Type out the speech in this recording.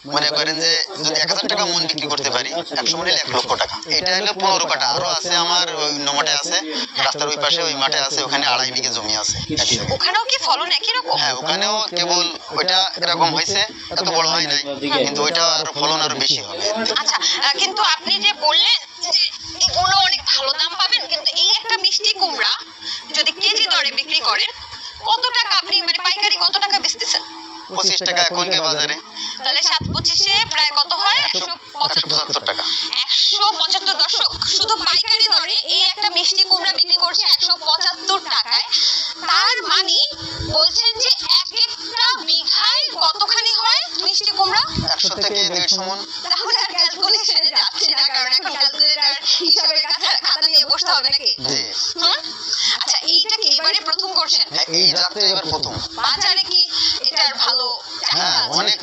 মনে করেন যে যদি 1000 টাকা মন বিক্রি করতে পারি 100 মনে 1 লক্ষ টাকা। এটা হলো 15 কাঠা। আরো আছে আমার ওই নমাটে আছে, রাস্তার ওই পাশে ওই মাঠে আছে, ওখানে 2.5 বিঘা জমি আছে। ওখানেও কি ফলন একই রকম? হ্যাঁ, ওখানেও কেবল ওইটা এরকম হয়েছে, এত বড় হয় নাই, কিন্তু ওইটা আরো ফলন আরো বেশি হবে। আচ্ছা, কিন্তু আপনি যে বললেন যে এগুলো অনেক ভালো দাম পাবেন, কিন্তু এই একটা মিষ্টি কুমড়া যদি কেজি দরে বিক্রি করেন কত টাকা আপনি মানে পাইকারি কত টাকা বেচতেছেন? 25 টাকা এখনকার বাজারে। তাহলে 7-25-এ প্রায় কত হয়? 175 টাকা। 175। দর্শক, শুধু পাইকারি দরে এই একটা মিষ্টি কুমড়া বিক্রি করছে 175 টাকায়। তার মানে বলছেন যে এক একটা বিঘায় কতখানি হয় মিষ্টি কুমড়া? 100 থেকে 150 মণ। তাহলে আর ক্যালকুলেশনে যাচ্ছে না, কারণ এখন ক্যালকুলেটর হিসাবের খাতা নিয়ে বসতে হবে নাকি? জি। আচ্ছা, এইটা কি এবারে প্রথম করছেন? এই যাত্রা এবার প্রথম। বাজারে কি এটার ভালো চাহিদা হ্যাঁ, আছে? অনেক